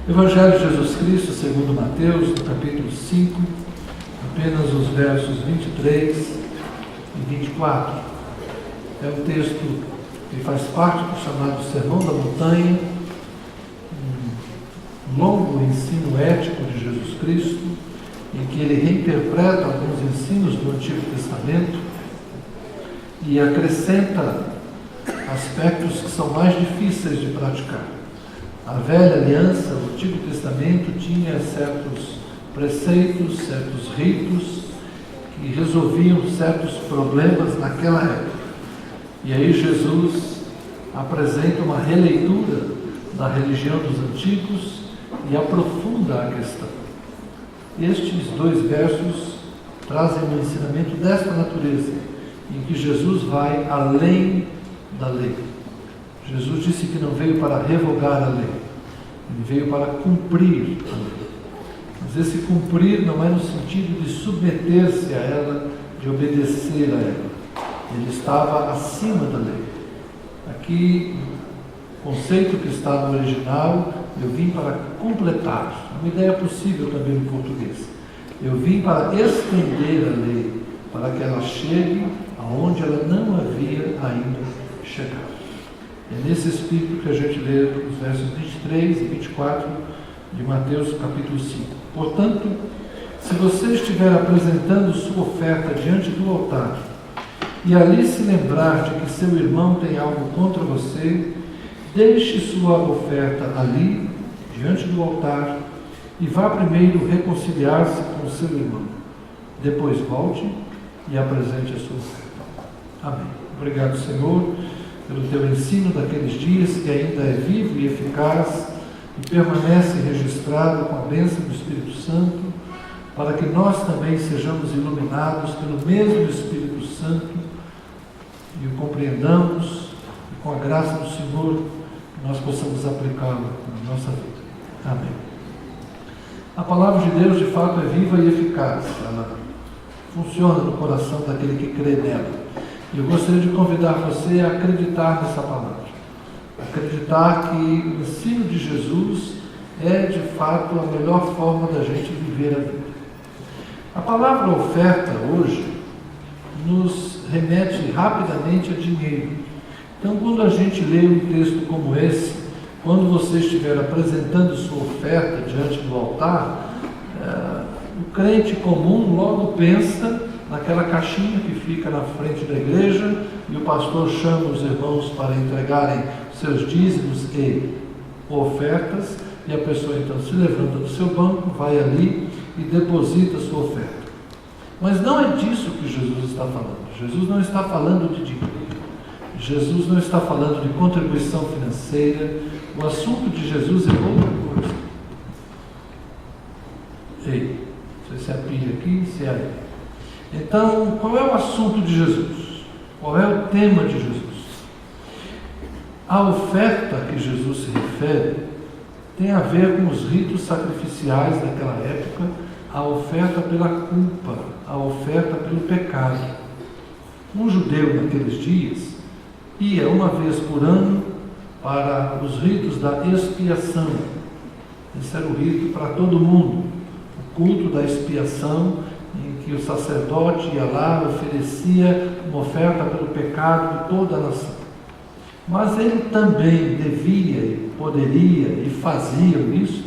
Evangelho de Jesus Cristo, segundo Mateus, no capítulo 5, apenas os versos 23 e 24. É um texto que faz parte do chamado Sermão da Montanha, um longo ensino ético de Jesus Cristo, em que ele reinterpreta alguns ensinos do Antigo Testamento e acrescenta aspectos que são mais difíceis de praticar. A velha aliança, o Antigo Testamento, tinha certos preceitos, certos ritos que resolviam certos problemas naquela época. E aí Jesus apresenta uma releitura da religião dos antigos e aprofunda a questão. Estes dois versos trazem um ensinamento desta natureza, em que Jesus vai além da lei. Jesus disse que não veio para revogar a lei, ele veio para cumprir a lei. Mas esse cumprir não é no sentido de submeter-se a ela, de obedecer a ela. Ele estava acima da lei. Aqui, o conceito que está no original, eu vim para completar. Uma ideia possível também no português. Eu vim para estender a lei, para que ela chegue aonde ela não havia ainda chegado. É nesse espírito que a gente lê os versos 23 e 24 de Mateus capítulo 5. Portanto, se você estiver apresentando sua oferta diante do altar e ali se lembrar de que seu irmão tem algo contra você, deixe sua oferta ali, diante do altar, e vá primeiro reconciliar-se com seu irmão. Depois volte e apresente a sua oferta. Amém. Obrigado, Senhor, pelo teu ensino daqueles dias que ainda é vivo e eficaz e permanece registrado com a bênção do Espírito Santo, para que nós também sejamos iluminados pelo mesmo Espírito Santo e o compreendamos e com a graça do Senhor nós possamos aplicá-lo na nossa vida. Amém. A palavra de Deus de fato é viva e eficaz, ela funciona no coração daquele que crê nela. Eu gostaria de convidar você a acreditar nessa palavra, acreditar que o ensino de Jesus é de fato a melhor forma da gente viver a vida. A palavra oferta hoje nos remete rapidamente a dinheiro. Então, quando a gente lê um texto como esse, quando você estiver apresentando sua oferta diante do altar, o crente comum logo pensa naquela caixinha que fica na frente da igreja e o pastor chama os irmãos para entregarem seus dízimos e ofertas, e a pessoa então se levanta do seu banco, vai ali e deposita sua oferta. Mas não é disso que Jesus está falando. Jesus não está falando de dinheiro. Jesus não está falando de contribuição financeira. O assunto de Jesus é outra coisa. Ei, não sei se é a pilha aqui, se é aí. Então, qual é o assunto de Jesus? Qual é o tema de Jesus? A oferta que Jesus se refere tem a ver com os ritos sacrificiais daquela época, a oferta pela culpa, a oferta pelo pecado. Um judeu naqueles dias ia uma vez por ano para os ritos da expiação. Esse era o rito para todo mundo, o culto da expiação, em que o sacerdote ia lá, oferecia uma oferta pelo pecado de toda a nação. Mas ele também devia, poderia e fazia isso,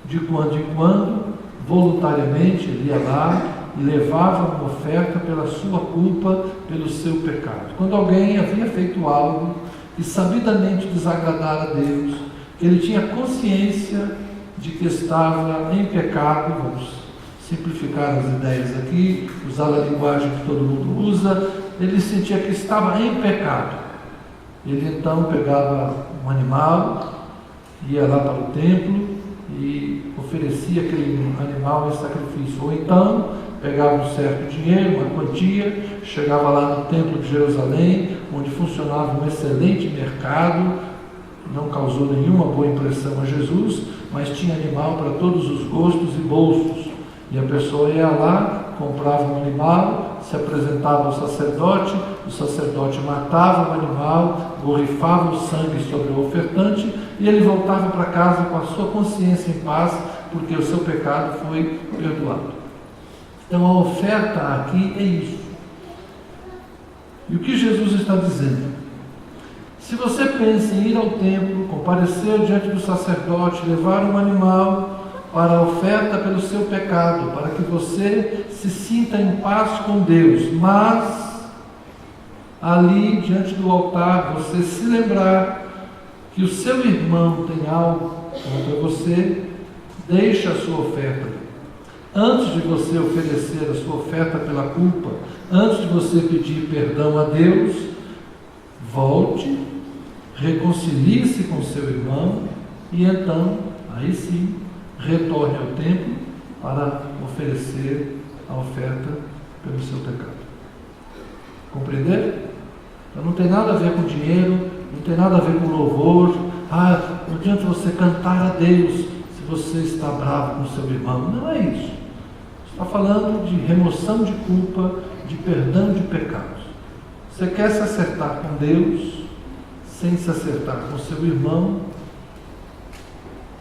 de quando em quando, voluntariamente, ele ia lá e levava uma oferta pela sua culpa, pelo seu pecado. Quando alguém havia feito algo que sabidamente desagradara a Deus, ele tinha consciência de que estava em pecado, vamos simplificar as ideias aqui, usar a linguagem que todo mundo usa, ele sentia que estava em pecado. Ele então pegava um animal, ia lá para o templo e oferecia aquele animal em sacrifício. Ou então pegava um certo dinheiro, uma quantia, chegava lá no templo de Jerusalém, onde funcionava um excelente mercado, não causou nenhuma boa impressão a Jesus, mas tinha animal para todos os gostos e bolsos. E a pessoa ia lá, comprava um animal, se apresentava ao sacerdote, o sacerdote matava o animal, borrifava o sangue sobre o ofertante e ele voltava para casa com a sua consciência em paz, porque o seu pecado foi perdoado. Então a oferta aqui é isso. E o que Jesus está dizendo? Se você pensa em ir ao templo, comparecer diante do sacerdote, levar um animal para a oferta pelo seu pecado, para que você se sinta em paz com Deus, mas ali diante do altar você se lembrar que o seu irmão tem algo contra você, deixa a sua oferta. Antes de você oferecer a sua oferta pela culpa, antes de você pedir perdão a Deus, volte, reconcilie-se com seu irmão e então, aí sim, retorne ao templo para oferecer a oferta pelo seu pecado. Compreenderam? Então não tem nada a ver com dinheiro, não tem nada a ver com louvor. Não adianta você cantar a Deus se você está bravo com seu irmão. Não é isso. Está falando de remoção de culpa, de perdão de pecados. Você quer se acertar com Deus sem se acertar com seu irmão,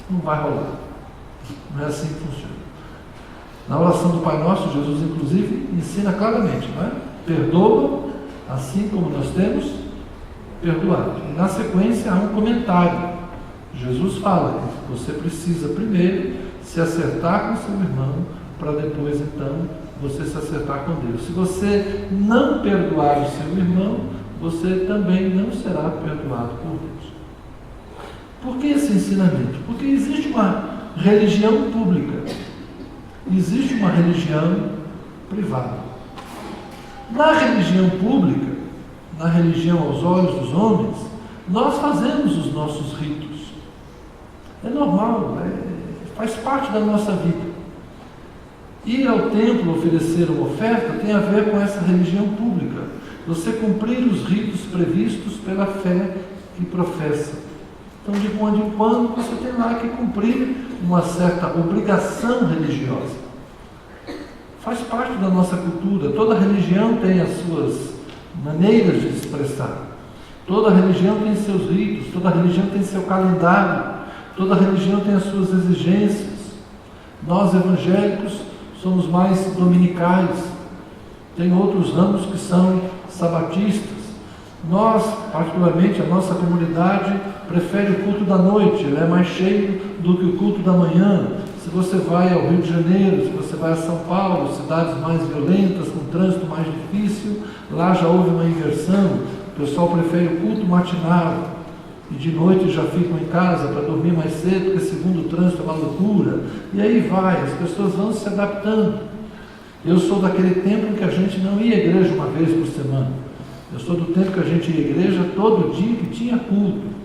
não vai rolar. Não é assim que funciona. Na oração do Pai Nosso, Jesus inclusive ensina claramente, não é? Perdoa assim como nós temos perdoado. E na sequência há um comentário. Jesus fala que você precisa primeiro se acertar com seu irmão, para depois então você se acertar com Deus. Se você não perdoar o seu irmão, você também não será perdoado por Deus. Por que esse ensinamento? Porque existe uma religião pública, existe uma religião privada. Na religião pública, na religião aos olhos dos homens, nós fazemos os nossos ritos. É normal, faz parte da nossa vida. Ir ao templo oferecer uma oferta tem a ver com essa religião pública. Você cumprir os ritos previstos pela fé que professa. Então, de quando em quando, você tem lá que cumprir uma certa obrigação religiosa. Faz parte da nossa cultura. Toda religião tem as suas maneiras de se expressar. Toda religião tem seus ritos, toda religião tem seu calendário, toda religião tem as suas exigências. Nós, evangélicos, somos mais dominicais. Tem outros ramos que são sabatistas. Nós, particularmente, a nossa comunidade prefere o culto da noite, ele é mais cheio do que o culto da manhã. Se você vai ao Rio de Janeiro, se você vai a São Paulo, cidades mais violentas, com trânsito mais difícil, lá já houve uma inversão. O pessoal prefere o culto matinal e de noite já ficam em casa para dormir mais cedo, porque segundo o trânsito é uma loucura. E aí vai, as pessoas vão se adaptando. Eu sou daquele tempo em que a gente não ia à igreja uma vez por semana. Eu sou do tempo que a gente ia à igreja todo dia que tinha culto.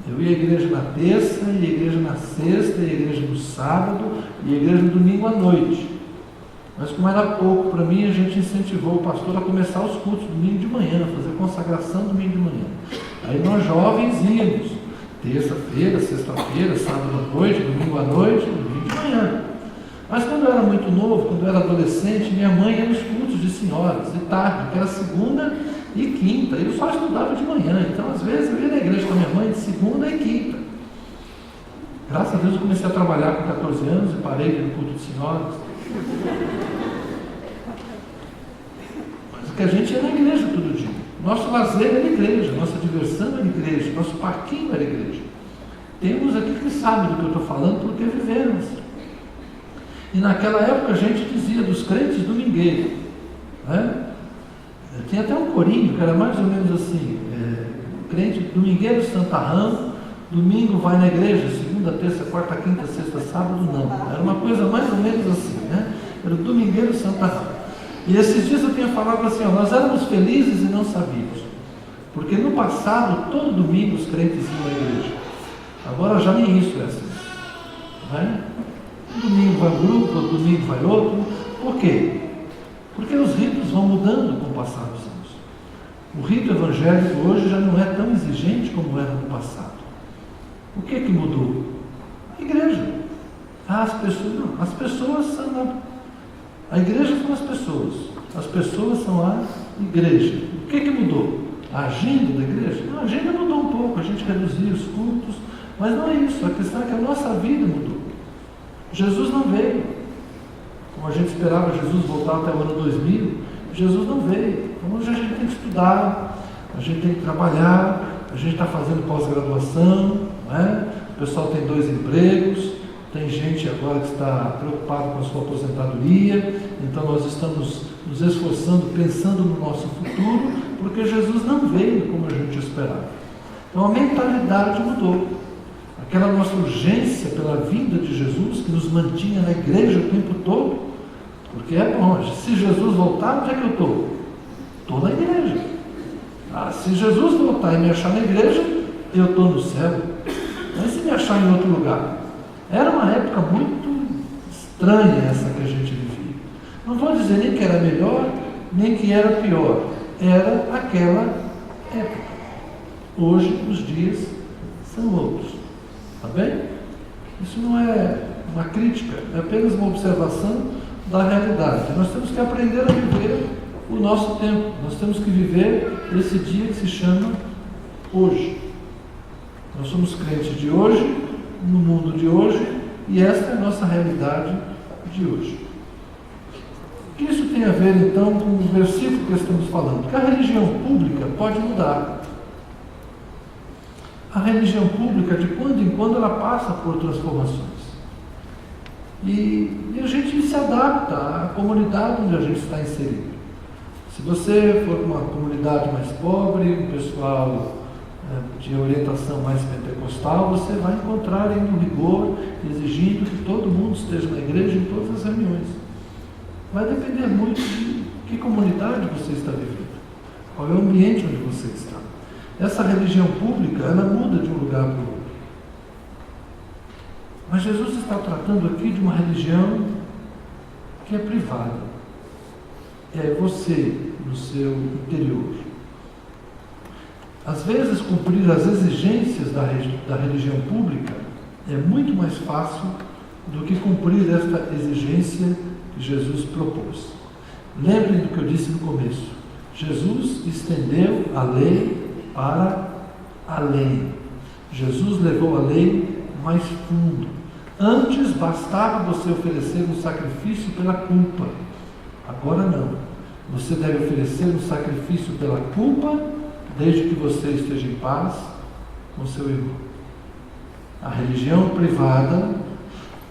Eu ia à igreja na terça, ia à igreja na sexta, ia à igreja no sábado, ia à igreja no domingo à noite. Mas como era pouco para mim, a gente incentivou o pastor a começar os cultos domingo de manhã, fazer consagração domingo de manhã. Aí nós jovens íamos, terça-feira, sexta-feira, sábado à noite, domingo à noite, domingo de manhã. Mas quando eu era muito novo, quando eu era adolescente, minha mãe ia nos cultos de senhoras, de tarde, que era segunda e quinta. Eu só estudava de manhã, então às vezes eu ia na igreja com a minha mãe de segunda e quinta. Graças a Deus eu comecei a trabalhar com 14 anos e parei no culto de senhoras. Mas que a gente ia na igreja todo dia. Nosso lazer era igreja, nossa diversão era igreja, nosso parquinho era igreja. Temos aqui que sabem do que eu estou falando porque vivemos. E naquela época a gente dizia dos crentes domingueiros, né? Tinha até um corinho que era mais ou menos assim, crente domingueiro santarrão, domingo vai na igreja, segunda, terça, quarta, quinta, sexta, sábado não. Era uma coisa mais ou menos assim, né? Era o domingueiro santarrão. E esses dias eu tinha falado assim, nós éramos felizes e não sabíamos. Porque no passado, todo domingo os crentes iam à igreja. Agora já nem isso é assim. Né? Um domingo vai um grupo, outro domingo vai outro. Por quê? Porque os ritos vão mudando com o passar dos anos. O rito evangélico hoje já não é tão exigente como era no passado. O que mudou? A igreja. As pessoas não. As pessoas são... A igreja são as pessoas. As pessoas são a igreja. O que mudou? A agenda da igreja? Não, a agenda mudou um pouco, a gente reduziu os cultos, mas não é isso. A questão é que a nossa vida mudou. Jesus não veio. Como a gente esperava Jesus voltar até o ano 2000, Jesus não veio. Então hoje a gente tem que estudar, a gente tem que trabalhar, a gente está fazendo pós-graduação, né? O pessoal tem 2 empregos, tem gente agora que está preocupada com a sua aposentadoria, então nós estamos nos esforçando, pensando no nosso futuro, porque Jesus não veio como a gente esperava. Então a mentalidade mudou. Aquela nossa urgência pela vinda de Jesus, que nos mantinha na igreja o tempo todo, porque é bom, se Jesus voltar, onde é que eu estou? Estou na igreja. Se Jesus voltar e me achar na igreja, eu estou no céu. Mas se me achar em outro lugar? Era uma época muito estranha essa que a gente vivia. Não vou dizer nem que era melhor, nem que era pior. Era aquela época. Hoje os dias são outros. Tá bem? Isso não é uma crítica, é apenas uma observação da realidade. Nós temos que aprender a viver o nosso tempo. Nós temos que viver esse dia que se chama hoje. Nós somos crentes de hoje, no mundo de hoje, e esta é a nossa realidade de hoje. O que isso tem a ver, então, com o versículo que estamos falando? Porque a religião pública pode mudar. A religião pública, de quando em quando, ela passa por transformações. E a gente se adapta à comunidade onde a gente está inserido. Se você for uma comunidade mais pobre, um pessoal de orientação mais pentecostal, você vai encontrar ainda um rigor, exigindo que todo mundo esteja na igreja em todas as reuniões. Vai depender muito de que comunidade você está vivendo, qual é o ambiente onde você está. Essa religião pública, ela muda de um lugar para o outro. Mas Jesus está tratando aqui de uma religião que é privada. É você, no seu interior. Às vezes, cumprir as exigências da religião pública é muito mais fácil do que cumprir esta exigência que Jesus propôs. Lembrem do que eu disse no começo. Jesus estendeu a lei para além. Jesus levou a lei mais fundo. Antes bastava você oferecer um sacrifício pela culpa. Agora não. Você deve oferecer um sacrifício pela culpa, desde que você esteja em paz com seu irmão. A religião privada,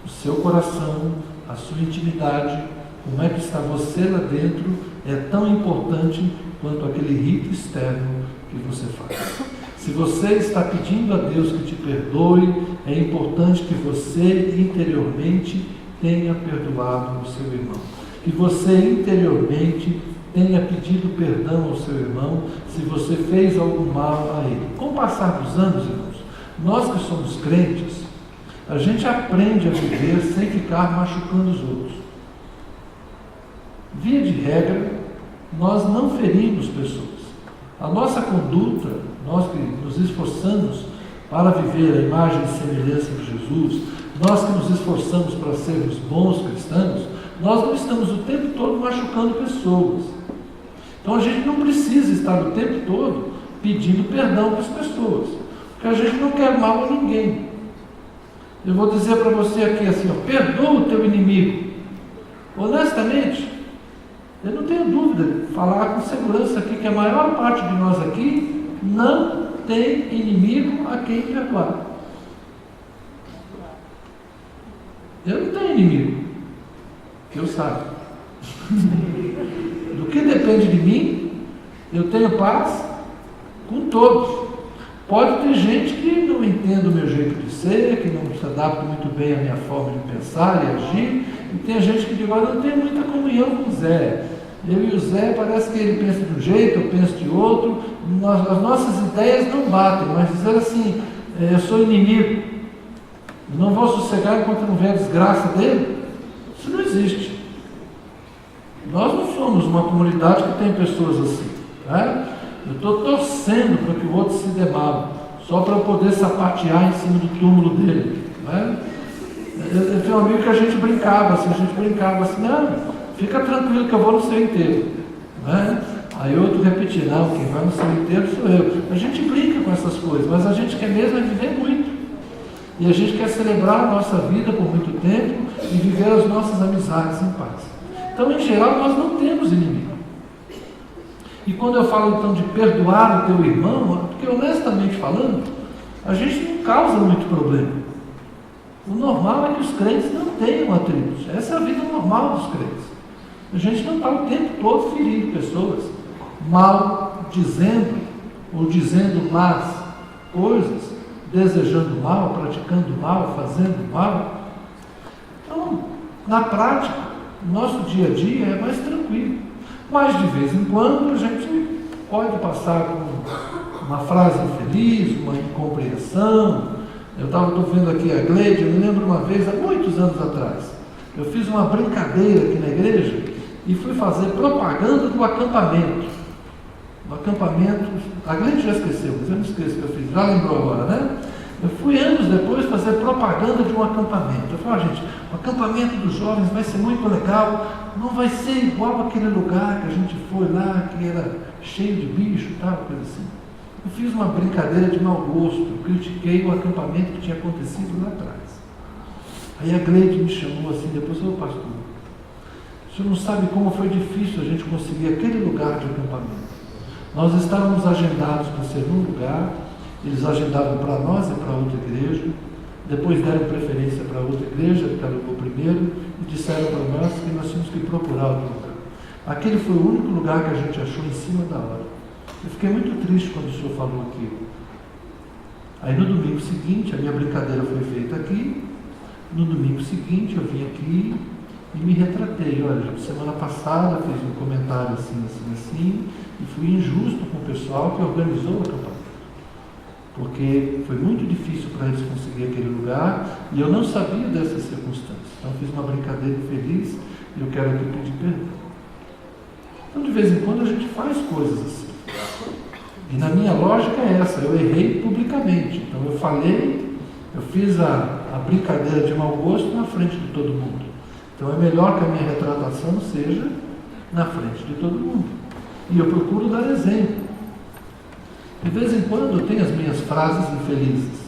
o seu coração, a sua intimidade, como é que está você lá dentro, é tão importante quanto aquele rito externo que você faz. Se você está pedindo a Deus que te perdoe, é importante que você interiormente tenha perdoado o seu irmão. Que você interiormente tenha pedido perdão ao seu irmão se você fez algum mal a ele. Com o passar dos anos, irmãos, nós que somos crentes, a gente aprende a viver sem ficar machucando os outros. Via de regra, nós não ferimos pessoas. A nossa conduta, nós que nos esforçamos para viver a imagem e semelhança de Jesus, nós que nos esforçamos para sermos bons cristãos, nós não estamos o tempo todo machucando pessoas. Então a gente não precisa estar o tempo todo pedindo perdão para as pessoas, porque a gente não quer mal a ninguém. Eu vou dizer para você aqui assim, perdoa o teu inimigo. Honestamente, eu não tenho dúvida, falar com segurança aqui que a maior parte de nós aqui não tem inimigo a quem perdoar. Eu não tenho inimigo, que eu saiba. Do que depende de mim, eu tenho paz com todos. Pode ter gente que não entenda o meu jeito de ser, que não se adapta muito bem à minha forma de pensar e agir, e tem gente que diz, olha, eu não tenho muita comunhão com o Zé. Eu e o Zé parece que ele pensa de um jeito, eu penso de outro, as nossas ideias não batem, mas dizer assim, eu sou inimigo, não vou sossegar enquanto não ver a desgraça dele, isso não existe. Nós não somos uma comunidade que tem pessoas assim, né? Eu estou torcendo para que o outro se dê mal, só para eu poder sapatear em cima do túmulo dele, né? Eu tenho um amigo que a gente brincava assim, não, fica tranquilo que eu vou no seu enterro. Né? Aí outro repetir, não, quem vai no seu enterro sou eu. A gente brinca com essas coisas, mas a gente quer mesmo é viver muito. E a gente quer celebrar a nossa vida por muito tempo e viver as nossas amizades em paz. Então, em geral, nós não temos inimigo. E quando eu falo então de perdoar o teu irmão, porque honestamente falando, a gente não causa muito problema. O normal é que os crentes não tenham atritos. Essa é a vida normal dos crentes. A gente não está o tempo todo ferindo pessoas, mal dizendo, ou dizendo más coisas, desejando mal, praticando mal, fazendo mal. Então, na prática, o nosso dia a dia é mais tranquilo. Mas de vez em quando a gente pode passar por uma frase infeliz, uma incompreensão. Estou vendo aqui a Gleide, eu me lembro uma vez, há muitos anos atrás, eu fiz uma brincadeira aqui na igreja e fui fazer propaganda do acampamento. O acampamento, a Gleide já esqueceu, mas eu não esqueço que eu fiz, já lembrou agora, né? Eu fui anos depois fazer propaganda de um acampamento. Eu falei, gente, o acampamento dos jovens vai ser muito legal, não vai ser igual aquele lugar que a gente foi lá, que era cheio de bicho e tal, coisa assim. Eu fiz uma brincadeira de mau gosto, eu critiquei o acampamento que tinha acontecido lá atrás. Aí a Gleide me chamou assim, depois falou, pastor, o senhor não sabe como foi difícil a gente conseguir aquele lugar de acampamento. Nós estávamos agendados para ser num lugar, eles agendaram para nós e para outra igreja, depois deram preferência para outra igreja, que alugou primeiro, e disseram para nós que nós tínhamos que procurar outro lugar. Aquele foi o único lugar que a gente achou em cima da hora. Eu fiquei muito triste quando o senhor falou aquilo. Aí no domingo seguinte, a minha brincadeira foi feita aqui, no domingo seguinte eu vim aqui e me retratei. Olha, gente, semana passada fiz um comentário assim, e fui injusto com o pessoal que organizou o acampamento. Porque foi muito difícil para eles conseguir aquele lugar e eu não sabia dessas circunstâncias. Então fiz uma brincadeira feliz e eu quero aqui pedir perdão. Então de vez em quando a gente faz coisas assim. E na minha lógica é essa, eu errei publicamente. Então eu falei, eu fiz a brincadeira de mau gosto na frente de todo mundo. Então é melhor que a minha retratação seja na frente de todo mundo. E eu procuro dar exemplo. De vez em quando eu tenho as minhas frases infelizes.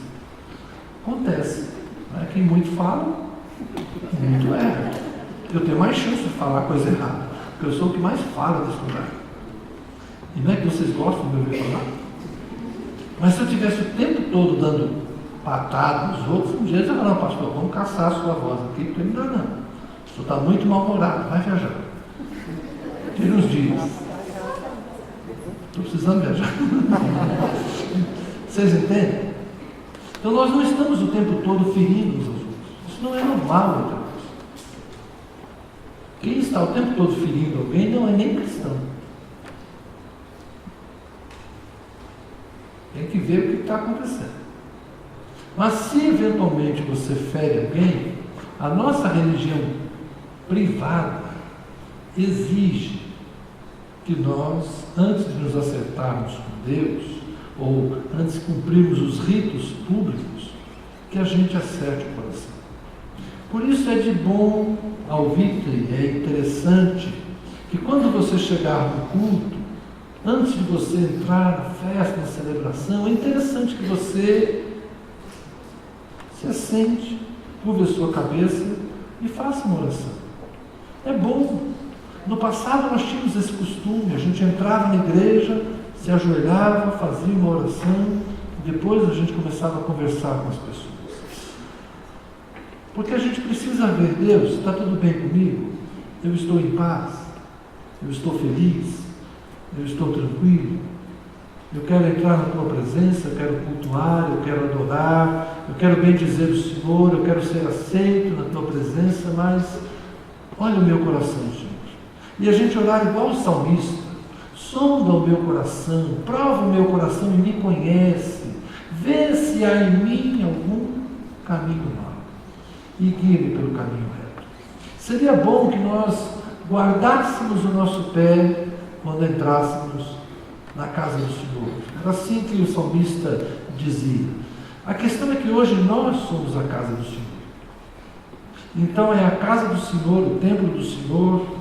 Acontece. Né? Quem muito fala, muito erra. Eu tenho mais chance de falar coisa errada, porque eu sou o que mais fala desse lugar. E não é que vocês gostam de me ouvir falar. Mas se eu tivesse o tempo todo dando patada nos outros, um dia eles iam falar, não, pastor, vamos caçar a sua voz aqui, porque não dá não. O senhor está muito mal-humorado, vai viajar. Tira uns dias. Estou precisando viajar. Vocês entendem? Então nós não estamos o tempo todo ferindo uns aos outros. Isso não é normal, meu Deus. Quem está o tempo todo ferindo alguém não é nem cristão. Tem que ver o que está acontecendo. Mas se eventualmente você fere alguém, a nossa religião privada exige que nós, antes de nos acertarmos com Deus, ou antes de cumprirmos os ritos públicos, que a gente acerte o coração. Por isso é de bom alvitre, é interessante que quando você chegar no culto, antes de você entrar na festa, na celebração, é interessante que você se assente, curve a sua cabeça e faça uma oração. É bom. No passado nós tínhamos esse costume, a gente entrava na igreja, se ajoelhava, fazia uma oração, depois a gente começava a conversar com as pessoas. Porque a gente precisa ver, Deus, está tudo bem comigo? Eu estou em paz? Eu estou feliz? Eu estou tranquilo? Eu quero entrar na tua presença, eu quero cultuar, eu quero adorar, eu quero bendizer o Senhor, eu quero ser aceito na tua presença, mas olha o meu coração, Senhor. E a gente orar igual o salmista, sonda o meu coração, prova o meu coração e me conhece, vê se há em mim algum caminho mau e guia-me pelo caminho reto. Seria bom que nós guardássemos o nosso pé quando entrássemos na casa do Senhor. Era assim que o salmista dizia. A questão é que hoje nós somos a casa do Senhor. Então é a casa do Senhor, o templo do Senhor,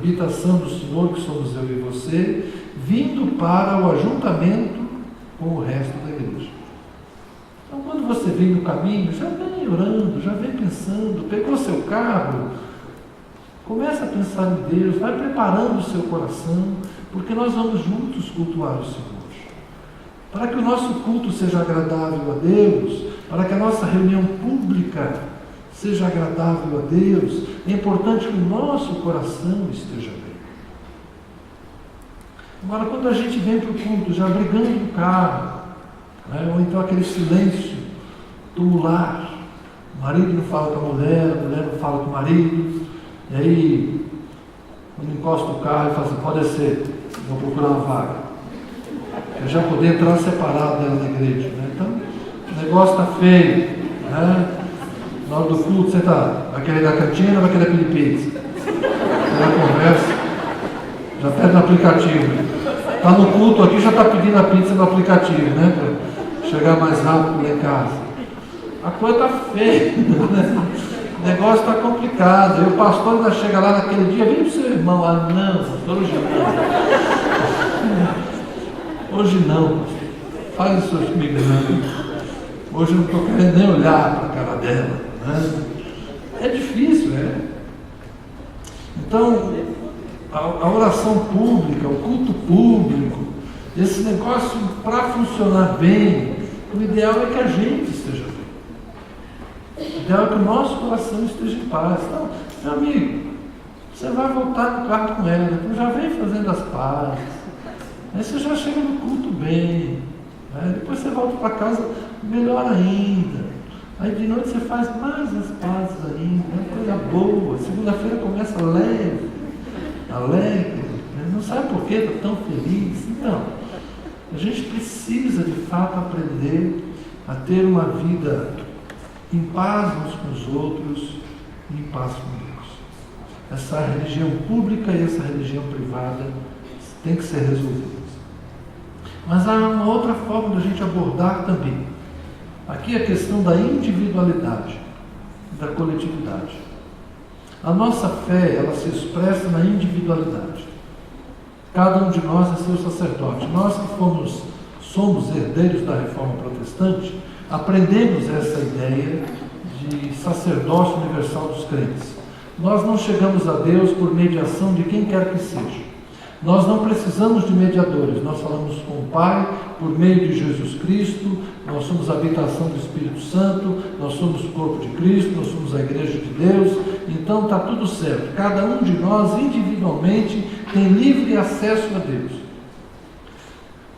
habitação do Senhor, que somos eu e você, vindo para o ajuntamento com o resto da igreja. Então, quando você vem no caminho, já vem orando, já vem pensando, pegou seu carro, começa a pensar em Deus, vai preparando o seu coração, porque nós vamos juntos cultuar o Senhor. Para que o nosso culto seja agradável a Deus, para que a nossa reunião pública seja agradável a Deus, é importante que o nosso coração esteja bem. Agora, quando a gente vem para o culto já brigando no carro, né, ou então aquele silêncio tumular, o marido não fala com a mulher não fala com o marido, e aí, quando encosta o carro, ele fala assim, pode descer, vou procurar uma vaga. Eu já poder entrar separado dela na igreja. Né? Então, o negócio está feio. Né? Na hora do culto, você vai querer dar cantina ou vai querer pedir pizza? Aí conversa, já pede no aplicativo. Está no culto aqui, já está pedindo a pizza no aplicativo, né? Para chegar mais rápido lá em casa. A coisa está feia. Né? O negócio está complicado. E o pastor ainda chega lá naquele dia, vem para o seu irmão. Ah, não, pastor, hoje não. Hoje não, pastor. Faz isso comigo, não. Hoje eu não estou querendo nem olhar para a cara dela. Né? É difícil, né? Então, a oração pública, o culto público, esse negócio, para funcionar bem, o ideal é que a gente esteja bem. O ideal é que o nosso coração esteja em paz. Então, meu amigo, você vai voltar no carro com ela, então já vem fazendo as pazes. Aí você já chega no culto bem. Né? Depois você volta para casa, melhor ainda. Aí de noite você faz mais as pazes ainda. É uma coisa boa. Segunda-feira começa leve, alegre. Né? Não sabe por que está tão feliz. Então, a gente precisa de fato aprender a ter uma vida em paz uns com os outros e em paz com Deus. Essa religião pública e essa religião privada tem que ser resolvidas. Mas há uma outra forma de a gente abordar também. Aqui a questão da individualidade, da coletividade. A nossa fé, ela se expressa na individualidade. Cada um de nós é seu sacerdote. Nós que somos herdeiros da Reforma Protestante, aprendemos essa ideia de sacerdócio universal dos crentes. Nós não chegamos a Deus por mediação de quem quer que seja. Nós não precisamos de mediadores, nós falamos com o Pai por meio de Jesus Cristo, nós somos a habitação do Espírito Santo, nós somos o corpo de Cristo, nós somos a igreja de Deus, então está tudo certo. Cada um de nós individualmente tem livre acesso a Deus.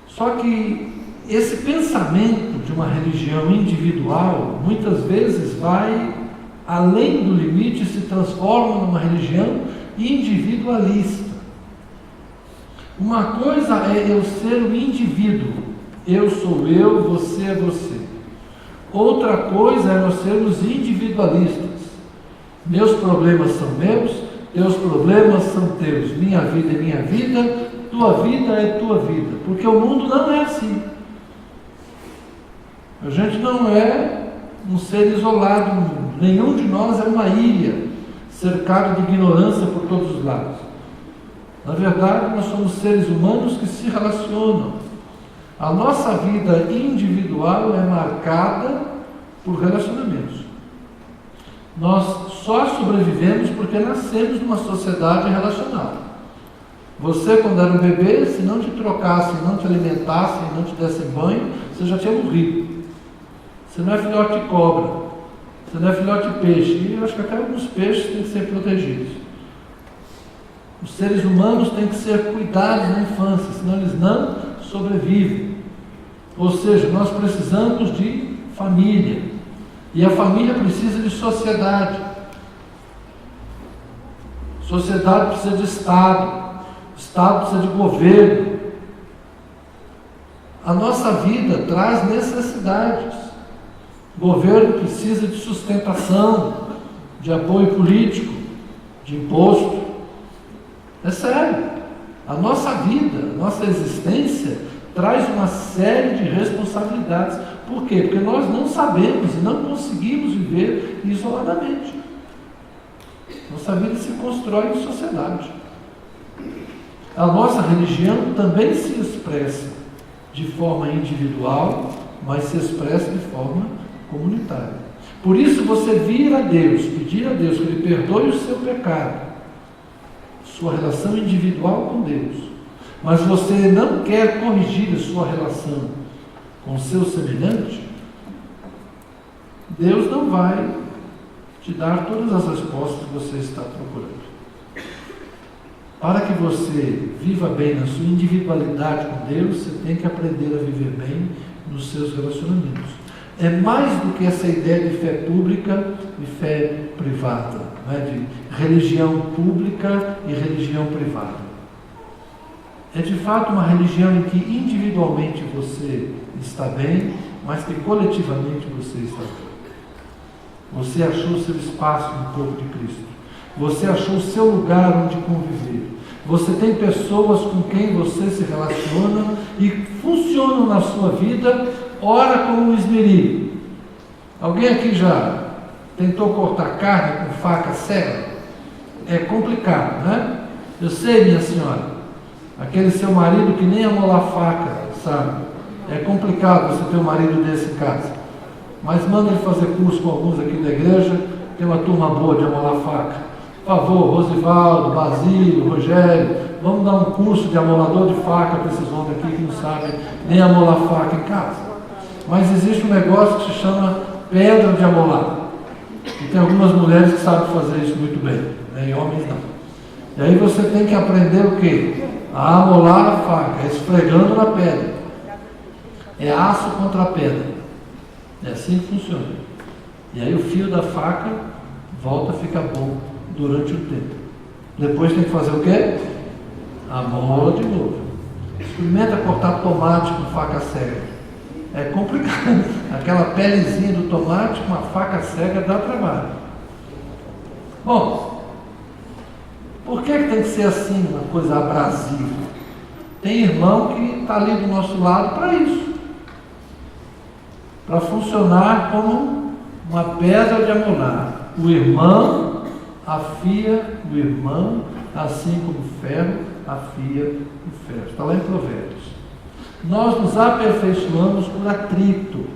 Só que esse pensamento de uma religião individual, muitas vezes vai além do limite e se transforma numa religião individualista. Uma coisa é eu ser um indivíduo, eu sou eu, você é você. Outra coisa é nós sermos individualistas. Meus problemas são meus, teus problemas são teus, minha vida é minha vida, tua vida é tua vida. Porque o mundo não é assim. A gente não é um ser isolado no mundo. Nenhum de nós é uma ilha, cercado de ignorância por todos os lados. Na verdade, nós somos seres humanos que se relacionam. A nossa vida individual é marcada por relacionamentos. Nós só sobrevivemos porque nascemos numa sociedade relacional. Você, quando era um bebê, se não te trocassem, não te alimentassem, não te dessem banho, você já tinha morrido. Você não é filhote de cobra, você não é filhote de peixe. E eu acho que até alguns peixes têm que ser protegidos. Os seres humanos têm que ser cuidados na infância, senão eles não sobrevivem. Ou seja, nós precisamos de família. E a família precisa de sociedade. Sociedade precisa de Estado. Estado precisa de governo. A nossa vida traz necessidades. O governo precisa de sustentação, de apoio político, de imposto. É sério. A nossa vida, a nossa existência traz uma série de responsabilidades. Por quê? Porque nós não sabemos e não conseguimos viver isoladamente. Nossa vida se constrói em sociedade. A nossa religião também se expressa de forma individual, mas se expressa de forma comunitária. Por isso você vir a Deus, pedir a Deus que Ele perdoe o seu pecado, sua relação individual com Deus, mas você não quer corrigir a sua relação com o seu semelhante, Deus não vai te dar todas as respostas que você está procurando. Para que você viva bem na sua individualidade com Deus, você tem que aprender a viver bem nos seus relacionamentos. É mais do que essa ideia de fé pública e fé privada, né? De religião pública e religião privada. É de fato uma religião em que individualmente você está bem, mas que coletivamente você está bem. Você achou seu espaço no corpo de Cristo. Você achou o seu lugar onde conviver. Você tem pessoas com quem você se relaciona e funcionam na sua vida, ora como um esmeril. Alguém aqui já tentou cortar carne com faca cega? É complicado, né? Eu sei, minha senhora. Aquele seu marido que nem amolar faca, sabe? É complicado você ter um marido desse em casa. Mas manda ele fazer curso com alguns aqui da igreja, tem uma turma boa de amolar faca. Por favor, Rosivaldo, Basílio, Rogério, vamos dar um curso de amolador de faca para esses homens aqui que não sabem nem amolar faca em casa. Mas existe um negócio que se chama pedra de amolar. E tem algumas mulheres que sabem fazer isso muito bem, né? E homens não. E aí você tem que aprender o quê? A amolar a faca, esfregando na pedra. É aço contra a pedra. É assim que funciona. E aí o fio da faca volta a ficar bom durante o tempo. Depois tem que fazer o quê? Amola de novo. Experimenta cortar tomate com faca cega. É complicado. Aquela pelezinha do tomate com uma faca cega dá trabalho. Bom, por que tem que ser assim, uma coisa abrasiva? Tem irmão que está ali do nosso lado para isso. Para funcionar como uma pedra de amolar. O irmão afia o irmão, assim como o ferro afia o ferro. Está lá em Provérbios. Nós nos aperfeiçoamos por atrito.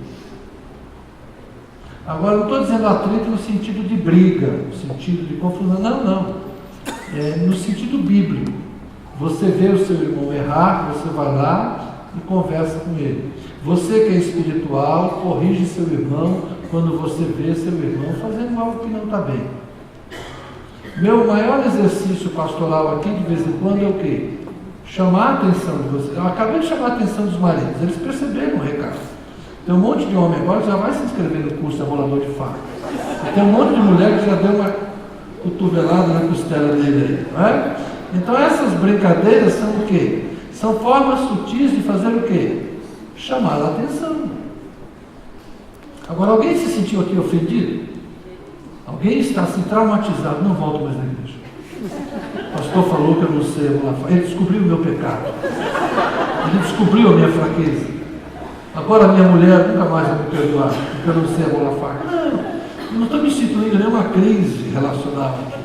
Agora, não estou dizendo atrito no sentido de briga, no sentido de confusão. Não. É no sentido bíblico. Você vê o seu irmão errar, você vai lá e conversa com ele. Você que é espiritual, corrige seu irmão quando você vê seu irmão fazendo algo que não está bem. Meu maior exercício pastoral aqui, de vez em quando, é o quê? Chamar a atenção de vocês. Eu acabei de chamar a atenção dos maridos. Eles perceberam o recado. Tem um monte de homem agora que já vai se inscrever no curso de amolador de faca. E tem um monte de mulher que já deu uma cotovelada na costela dele aí. Não é? Então essas brincadeiras são o quê? São formas sutis de fazer o quê? Chamar a atenção. Agora, alguém se sentiu aqui ofendido? Alguém está assim traumatizado? Não volto mais na igreja. O pastor falou que eu não sei amolar faca. Ele descobriu o meu pecado. Ele descobriu a minha fraqueza. Agora a minha mulher nunca mais vai me perdoar, porque eu não sei amolar faca. Não estou me instituindo nenhuma crise relacional aqui.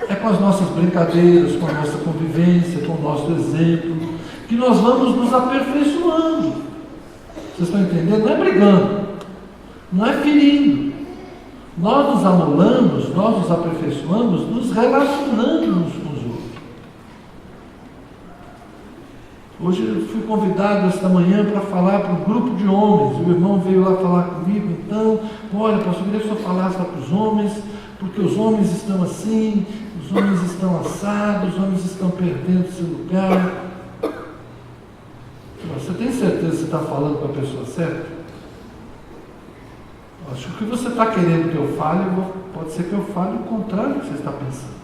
É com as nossas brincadeiras, com a nossa convivência, com o nosso exemplo, que nós vamos nos aperfeiçoando. Vocês estão entendendo? Não é brigando, não é ferindo. Nós nos amolamos, nós nos aperfeiçoamos, nos relacionando uns com os outros. Hoje eu fui convidado esta manhã para falar para um grupo de homens. O irmão veio lá falar comigo, então, olha, pastor, eu queria que o senhor falasse para os homens, porque os homens estão assim, os homens estão assados, os homens estão perdendo seu lugar. Você tem certeza que você está falando com a pessoa certa? Acho que o que você está querendo que eu fale, pode ser que eu fale o contrário do que você está pensando.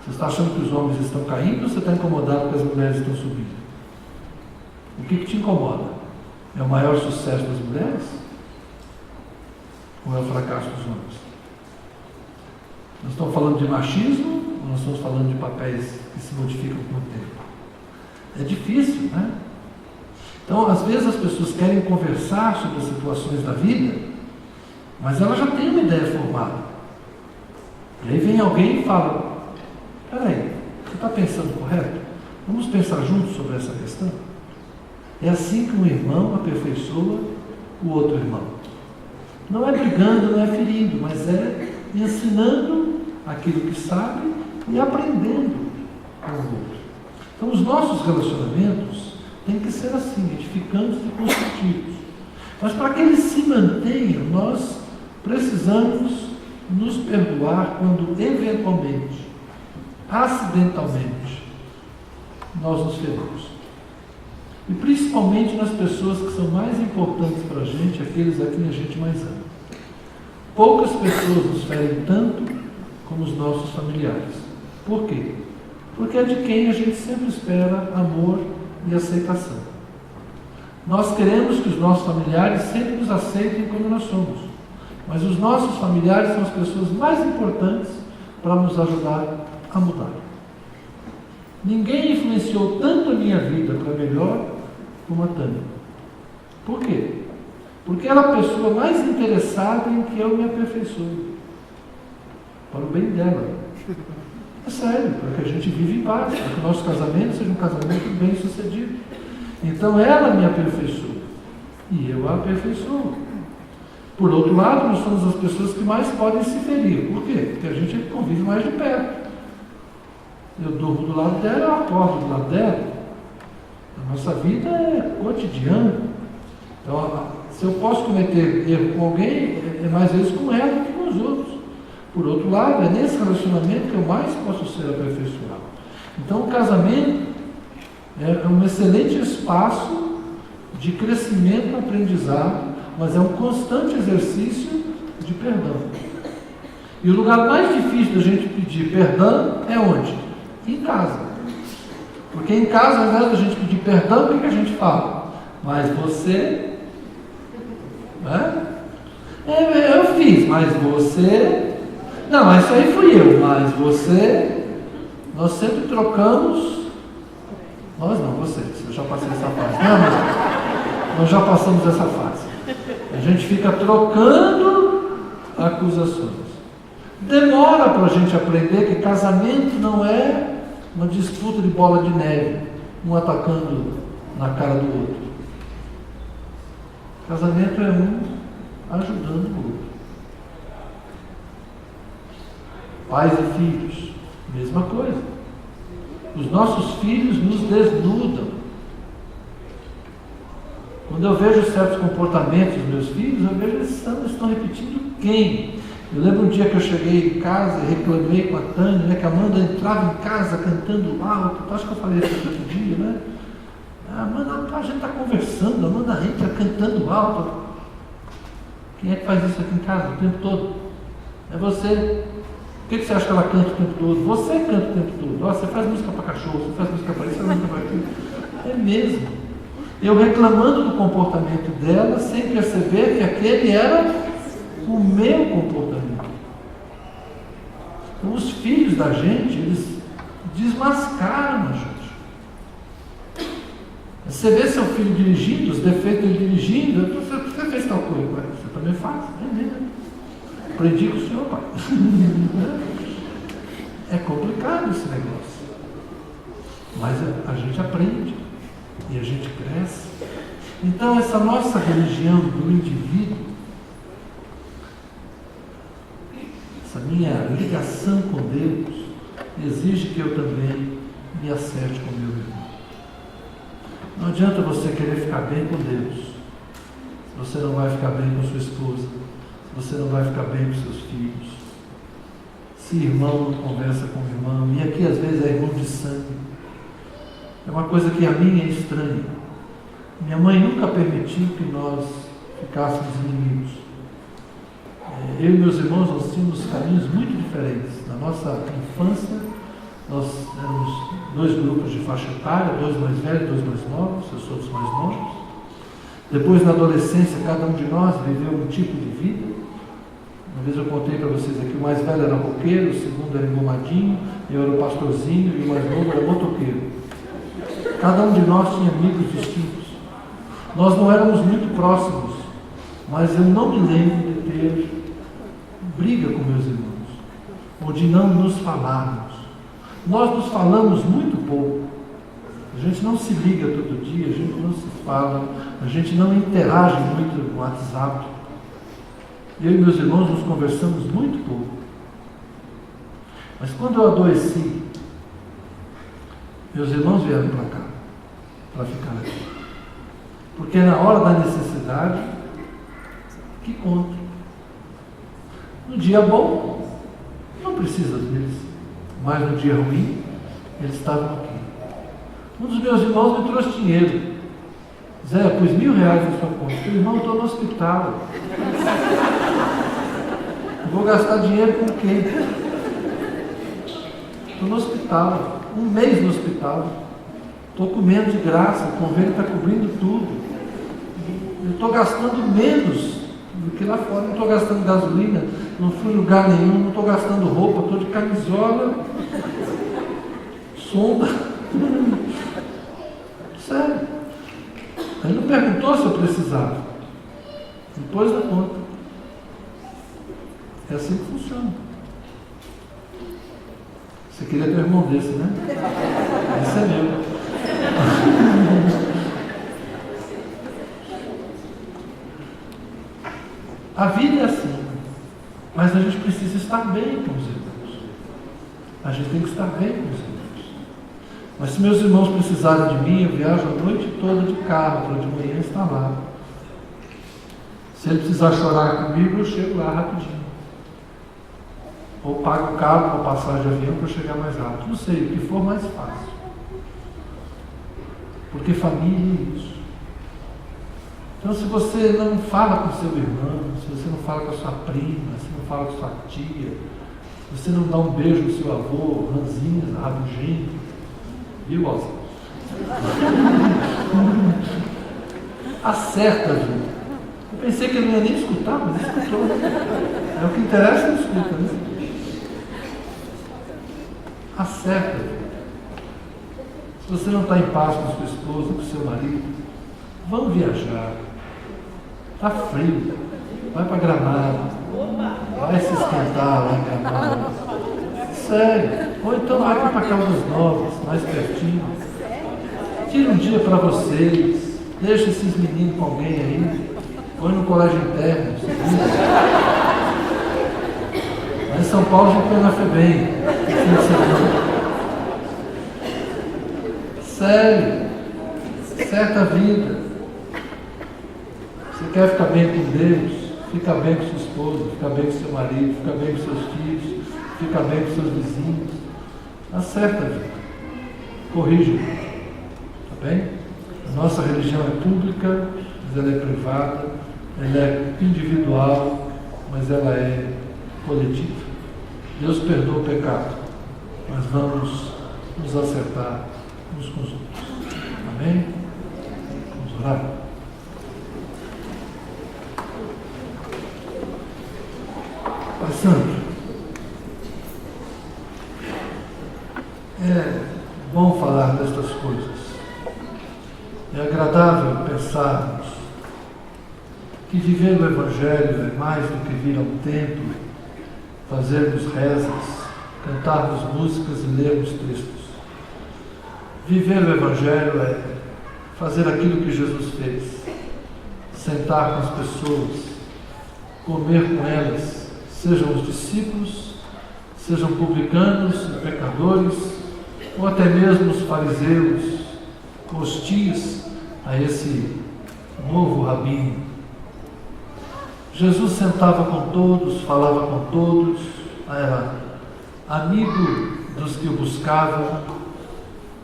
Você está achando que os homens estão caindo ou você está incomodado que as mulheres estão subindo? O que te incomoda? É o maior sucesso das mulheres? Ou é o fracasso dos homens? Nós estamos falando de machismo ou nós estamos falando de papéis que se modificam com o tempo? É difícil, né? Então, às vezes as pessoas querem conversar sobre as situações da vida, mas ela já tem uma ideia formada. E aí vem alguém e fala: peraí, você está pensando correto? Vamos pensar juntos sobre essa questão? É assim que um irmão aperfeiçoa o outro irmão. Não é brigando, não é ferindo, mas é ensinando aquilo que sabe e aprendendo com o outro. Então os nossos relacionamentos têm que ser assim, edificantes e construtivos. Mas para que eles se mantenham, nós precisamos nos perdoar quando eventualmente, acidentalmente, nós nos ferimos. E principalmente nas pessoas que são mais importantes para a gente, aqueles a quem a gente mais ama. Poucas pessoas nos ferem tanto como os nossos familiares. Por quê? Porque é de quem a gente sempre espera amor e aceitação. Nós queremos que os nossos familiares sempre nos aceitem como nós somos. Mas os nossos familiares são as pessoas mais importantes para nos ajudar a mudar. Ninguém influenciou tanto a minha vida para melhor como a Tânia. Por quê? Porque ela é a pessoa mais interessada em que eu me aperfeiçoe. Para o bem dela. É sério, para que a gente vive em paz, para que o nosso casamento seja um casamento bem sucedido. Então ela me aperfeiçoa. E eu a aperfeiçoo. Por outro lado, nós somos as pessoas que mais podem se ferir. Por quê? Porque a gente convive mais de perto. Eu durmo do lado dela, eu acordo do lado dela. A nossa vida é cotidiana. Então, se eu posso cometer erro com alguém, é mais vezes com ela do que com os outros. Por outro lado, é nesse relacionamento que eu mais posso ser aperfeiçoado. Então, o casamento é um excelente espaço de crescimento, aprendizado, mas é um constante exercício de perdão. E o lugar mais difícil da gente pedir perdão é onde? Em casa. Porque em casa, ao invés da gente pedir perdão, o que a gente fala? Mas você... eu fiz, mas você... Não, mas isso aí fui eu, mas você... Nós sempre trocamos... Nós não, vocês. Eu já passei essa fase. Não, mas nós já passamos essa fase. A gente fica trocando acusações. Demora para a gente aprender que casamento não é uma disputa de bola de neve, um atacando na cara do outro. Casamento é um ajudando o outro. Pais e filhos, mesma coisa. Os nossos filhos nos desnudam. Quando eu vejo certos comportamentos dos meus filhos, eu vejo eles estão repetindo quem? Eu lembro um dia que eu cheguei em casa e reclamei com a Tânia, que a Amanda entrava em casa cantando alto. Acho que eu falei isso outro dia, né? Amanda, a gente está conversando, a Amanda entra cantando alto. Quem é que faz isso aqui em casa o tempo todo? É você. Por que você acha que ela canta o tempo todo? Você canta o tempo todo. Você faz música para cachorro, você faz música para isso, você faz música para aquilo. É mesmo. Eu reclamando do comportamento dela, sem perceber que aquele era o meu comportamento. Então, os filhos da gente, eles desmascaram a gente. Você vê seu filho dirigindo, os defeitos dele dirigindo, você fez tal coisa, você também faz, é mesmo. Aprendi com o senhor, pai. É complicado esse negócio. Mas a gente aprende e a gente cresce. Então, essa nossa religião do indivíduo, essa minha ligação com Deus, exige que eu também me acerte com meu irmão. Não adianta você querer ficar bem com Deus, se você não vai ficar bem com sua esposa, se você não vai ficar bem com seus filhos, se irmão não conversa com o irmão, e aqui às vezes é irmão de sangue. É uma coisa que a mim é estranha. Minha mãe nunca permitiu que nós ficássemos inimigos. Eu e meus irmãos, nós tínhamos caminhos muito diferentes. Na nossa infância, nós éramos 2 grupos de faixa etária, 2 mais velhos, 2 mais novos, eu sou dos mais novos. Depois, na adolescência, cada um de nós viveu um tipo de vida. Uma vez eu contei para vocês aqui, o mais velho era roqueiro, o segundo era engomadinho, eu era o pastorzinho e o mais novo era motoqueiro. Cada um de nós tinha amigos distintos. Nós não éramos muito próximos, mas eu não me lembro de ter briga com meus irmãos. ou de não nos falarmos. Nós nos falamos muito pouco. A gente não se liga todo dia, a gente não se fala, a gente não interage muito no WhatsApp. Eu e meus irmãos nos conversamos muito pouco. Mas quando eu adoeci, meus irmãos vieram para cá, para ficar aqui. Porque na hora da necessidade, que conta. No dia bom, não precisa deles. Mas no dia ruim, eles estavam aqui. Um dos meus irmãos me trouxe dinheiro. Zé, pus R$1.000 na sua conta. Meu irmão, eu estou no hospital. Eu vou gastar dinheiro com quem? Estou no hospital. 1 mês no hospital. Estou comendo de graça. O convênio está cobrindo tudo. Eu estou gastando menos do que lá fora. Não estou gastando gasolina. Não fui em lugar nenhum. Não estou gastando roupa. Estou de camisola. Sonda. Sério. Ele não perguntou se eu precisava. Depois da conta. É assim que funciona. Você queria ter um irmão desse, né? Esse é meu. A vida é assim. Mas a gente precisa estar bem com os irmãos. A gente tem que estar bem com os irmãos. Mas se meus irmãos precisarem de mim, eu viajo a noite toda de carro para de manhã estar lá. Se ele precisar chorar comigo, eu chego lá rapidinho. Ou pago caro uma passagem de avião para chegar mais rápido. Não sei, o que for mais fácil. Porque família é isso. Então, se você não fala com seu irmão, se você não fala com a sua prima, se não fala com sua tia, se você não dá um beijo no seu avô, ranzinza, rabugento, viu, Alza? Acerta, gente. Eu pensei que ele não ia nem escutar, mas escutou. É o que interessa, ele escuta, né? Acerta. Se você não está em paz com sua esposa, com seu marido, vamos viajar. Está frio. Vai para Gramado. Vai se esquentar lá em Gramado. Sério. Ou então vai para Caldas Novas, mais pertinho. Tira um dia para vocês. Deixa esses meninos com alguém aí. Põe no colégio interno. Mas em São Paulo já põe na FEBEM. Sério. Certa vida. Você quer ficar bem com Deus? Fica bem com sua esposa, fica bem com seu marido, fica bem com seus filhos, fica bem com seus vizinhos. Acerta a vida. Corrija. Tá bem? A nossa religião é pública, mas ela é privada, ela é individual, mas ela é coletiva. Deus perdoa o pecado, mas vamos nos acertar uns com os outros. Amém? Vamos orar? Pai Santo, é bom falar destas coisas. É agradável pensarmos que viver o Evangelho é mais do que vir ao templo, fazermos rezas, cantarmos músicas e lermos textos. Viver o Evangelho é fazer aquilo que Jesus fez, sentar com as pessoas, comer com elas, sejam os discípulos, sejam publicanos e pecadores, ou até mesmo os fariseus, hostis a esse novo rabino. Jesus sentava com todos, falava com todos, era amigo dos que o buscavam,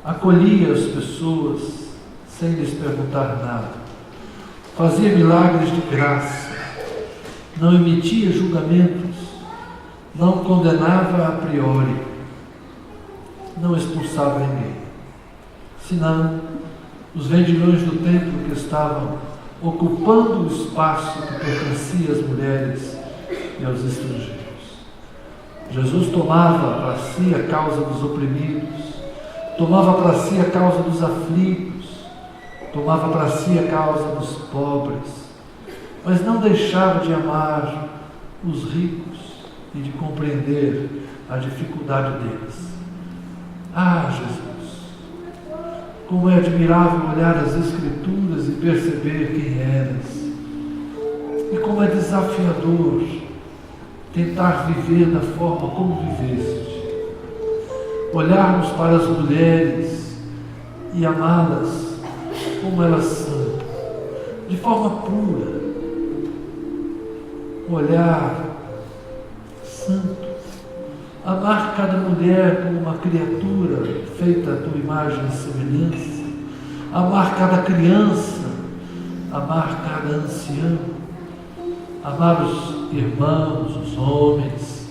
acolhia as pessoas sem lhes perguntar nada, fazia milagres de graça, não emitia julgamentos, não condenava a priori, não expulsava ninguém, senão os vendilhões do templo que estavam ocupando o espaço que pertencia às mulheres e aos estrangeiros. Jesus tomava para si a causa dos oprimidos, tomava para si a causa dos aflitos, tomava para si a causa dos pobres, mas não deixava de amar os ricos e de compreender a dificuldade deles. Ah, Jesus, como é admirável olhar as Escrituras e perceber quem eras. E como é desafiador tentar viver da forma como viveste. Olharmos para as mulheres e amá-las como elas são, de forma pura. Olhar santo. Amar cada mulher como uma criatura feita à tua imagem e semelhança. Amar cada criança. Amar cada ancião. Amar os irmãos, os homens,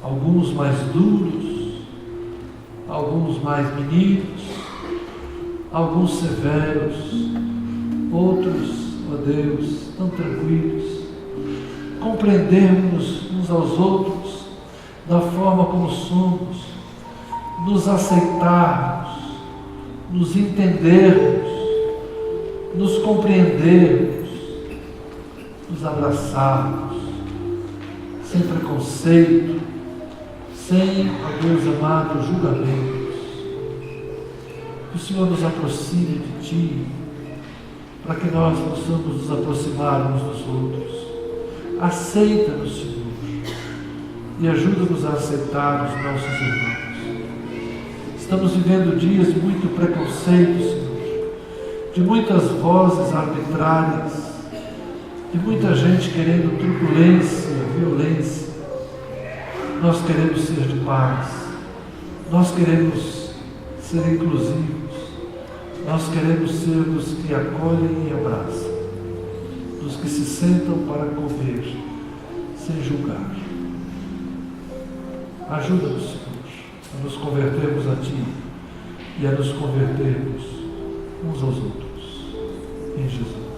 alguns mais duros, alguns mais meninos, alguns severos, outros, ó Deus, tão tranquilos. Compreendermos uns aos outros da forma como somos, nos aceitarmos, nos entendermos, nos compreendermos, nos abraçarmos, sem preconceito, sem, ó Deus amado, julgamentos. Que o Senhor nos aproxime de Ti, para que nós possamos nos aproximar uns dos outros. Aceita-nos, Senhor, e ajuda-nos a aceitar os nossos irmãos. Estamos vivendo dias de muito preconceito, Senhor, de muitas vozes arbitrárias, de muita gente querendo turbulência, violência. Nós queremos ser de paz, nós queremos ser inclusivos, nós queremos ser dos que acolhem e abraçam, dos que se sentam para comer, sem julgar. Ajuda-nos, Senhor, a nos convertermos a Ti e a nos convertermos uns aos outros. Em Jesus.